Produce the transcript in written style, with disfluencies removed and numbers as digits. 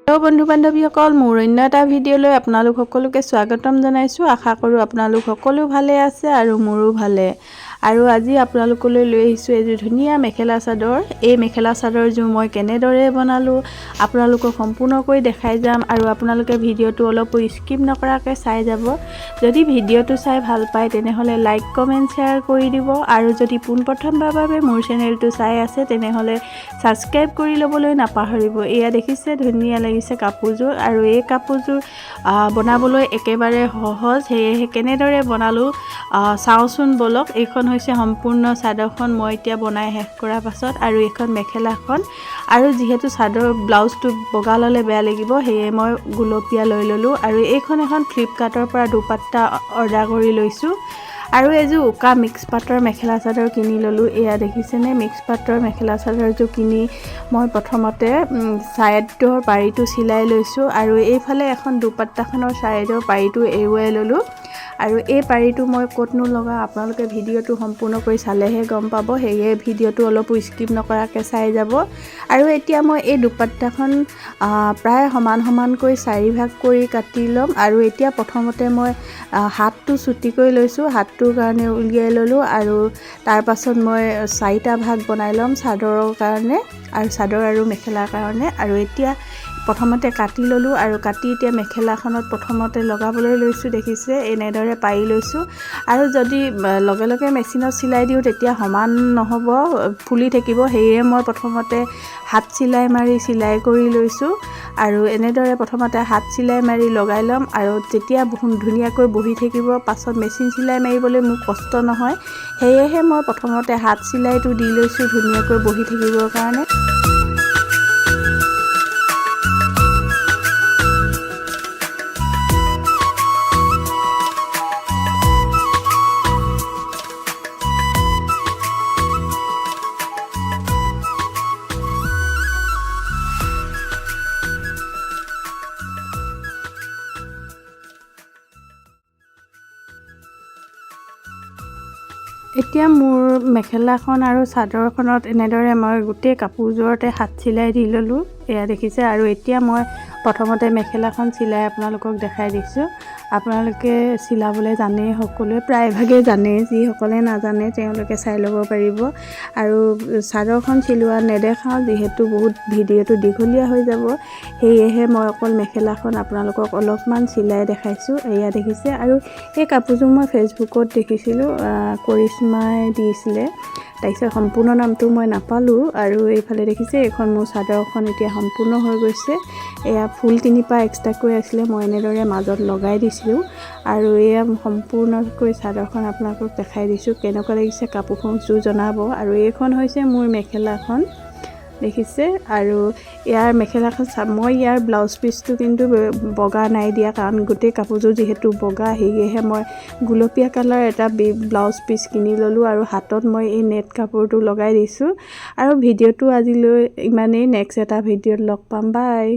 Hello' বন্ধু বান্ধৱীসকল, মোৰ অন্য এটা ভিডিঅ'লৈ আপোনালোক সকলোকে স্বাগতম জনাইছোঁ। আশা কৰোঁ আপোনালোক সকলো ভালে আছে আৰু মোৰো ভালে। আৰু আজি আপোনালোকলৈ লৈ আহিছোঁ এযোৰ ধুনীয়া মেখেলা চাদৰ। এই মেখেলা চাদৰযোৰ মই কেনেদৰে বনালোঁ আপোনালোকক সম্পূৰ্ণকৈ দেখাই যাম আৰু আপোনালোকে ভিডিঅ'টো অলপো স্কিপ নকৰাকৈ চাই যাব। যদি ভিডিঅ'টো চাই ভাল পায় তেনেহ'লে লাইক কমেণ্ট শ্বেয়াৰ কৰি দিব আৰু যদি পোনপ্ৰথমবাৰৰ বাবে মোৰ চেনেলটো চাই আছে তেনেহ'লে ছাবস্ক্ৰাইব কৰি ল'বলৈ নাপাহৰিব। এয়া দেখিছে ধুনীয়া লাগিছে কাপোৰযোৰ আৰু এই কাপোৰযোৰ বনাবলৈ একেবাৰে সহজ। সেয়েহে কেনেদৰে বনালোঁ চাওঁচোন বলক। এইখন হৈছে সম্পূৰ্ণ চাদৰখন মই এতিয়া বনাই শেষ কৰাৰ পাছত, আৰু এইখন মেখেলাখন। আৰু যিহেতু চাদৰ ব্লাউজটো বগা ল'লে বেয়া লাগিব সেয়ে মই গুলপীয়া লৈ ল'লোঁ। আৰু এইখন এখন ফ্লিপকাৰ্টৰ পৰা দুপাট্টা অৰ্ডাৰ কৰি লৈছোঁ। আৰু এযোৰ উকা মিক্স পাটৰ মেখেলা চাদৰ কিনি ল'লোঁ। এয়া দেখিছেনে মিক্স পাটৰ মেখেলা চাদৰযোৰ কিনি মই প্ৰথমতে ছাইডৰ পাৰিটো চিলাই লৈছোঁ আৰু এইফালে এখন দুপাট্টাখনৰ ছাইডৰ পাৰিটো এৰুৱাই ল'লোঁ। আৰু এই পাৰিটো মই ক'তনো লগাওঁ আপোনালোকে ভিডিঅ'টো সম্পূৰ্ণকৈ চালেহে গম পাব, সেয়ে ভিডিঅ'টো অলপো স্কিপ নকৰাকৈ চাই যাব। আৰু এতিয়া মই এই দুপাট্টাখন প্ৰায় সমানকৈ 4 ভাগ কৰি কাটি ল'ম। আৰু এতিয়া প্ৰথমতে মই হাতটো চুটিকৈ লৈছোঁ, হাতটোৰ কাৰণে উলিয়াই ল'লোঁ আৰু তাৰ পাছত মই 4টা ভাগ বনাই ল'ম চাদৰৰ কাৰণে আৰু চাদৰ আৰু মেখেলাৰ কাৰণে। আৰু এতিয়া প্ৰথমতে কাটি ল'লোঁ আৰু কাটি এতিয়া মেখেলাখনত প্ৰথমতে লগাবলৈ লৈছোঁ। দেখিছে এনেদৰে পাৰি লৈছোঁ। আৰু যদি লগে লগে মেচিনত চিলাই দিওঁ তেতিয়া সমান নহ'ব, ফুলি থাকিব। সেয়ে মই প্ৰথমতে হাত চিলাই মাৰি চিলাই কৰি লৈছোঁ। আৰু এনেদৰে প্ৰথমতে হাত চিলাই মাৰি লগাই ল'ম আৰু যেতিয়া ধুনীয়াকৈ বহি থাকিব পাছত মেচিন চিলাই মাৰিবলৈ মোৰ কষ্ট নহয়, সেয়েহে মই প্ৰথমতে হাত চিলাইটো দি লৈছোঁ ধুনীয়াকৈ বহি থাকিবৰ কাৰণে। এতিয়া মোৰ মেখেলাখন আৰু চাদৰখনত এনেদৰে মই গোটেই কাপোৰযোৰতে হাত চিলাই দি ল'লোঁ। এয়া দেখিছে। আৰু এতিয়া মই প্ৰথমতে মেখেলাখন চিলাই আপোনালোকক দেখাই দিছোঁ। আপোনালোকে চিলাবলৈ জানেই, সকলোৱে প্ৰায়ভাগেই জানেই, যিসকলে নাজানে তেওঁলোকে চাই ল'ব পাৰিব। আৰু চাদৰখন চিলোৱা নেদেখাওঁ যিহেতু বহুত ভিডিঅ'টো দীঘলীয়া হৈ যাব, সেয়েহে মই অকল মেখেলাখন আপোনালোকক অলপমান চিলাই দেখাইছোঁ। এয়া দেখিছে। আৰু এই কাপোৰযোৰ মই ফেচবুকত দেখিছিলোঁ, কৰিশ্মাই দিছিলে, তাৰপিছত সম্পূৰ্ণ নামটো মই নাপালোঁ। আৰু এইফালে দেখিছে এইখন মোৰ চাদৰখন এতিয়া সম্পূৰ্ণ হৈ গৈছে। এয়া ফুল 3পা এক্সট্ৰাকৈ আছিলে, মই এনেদৰে মাজত লগাই দিছিলোঁ। আৰু এয়া সম্পূৰ্ণকৈ চাদৰখন আপোনালোকক দেখাই দিছোঁ। কেনেকুৱা লাগিছে কাপোৰখন জনাব। আৰু এইখন হৈছে মোৰ মেখেলাখন, দেখিছে। আৰু ইয়াৰ মেখেলাখন মই ইয়াৰ ব্লাউজ পিচটো কিন্তু বগা নাই দিয়া, কাৰণ গোটেই কাপোৰযোৰ যিহেতু বগা সেয়েহে মই গুলপীয়া কালাৰ এটা ব্লাউজ পিচ কিনি ল'লোঁ আৰু হাতত মই এই নেট কাপোৰটো লগাই দিছোঁ। আৰু ভিডিঅ'টো আজিলৈ ইমানেই। নেক্সট এটা ভিডিঅ'ত লগ পাম। বাই।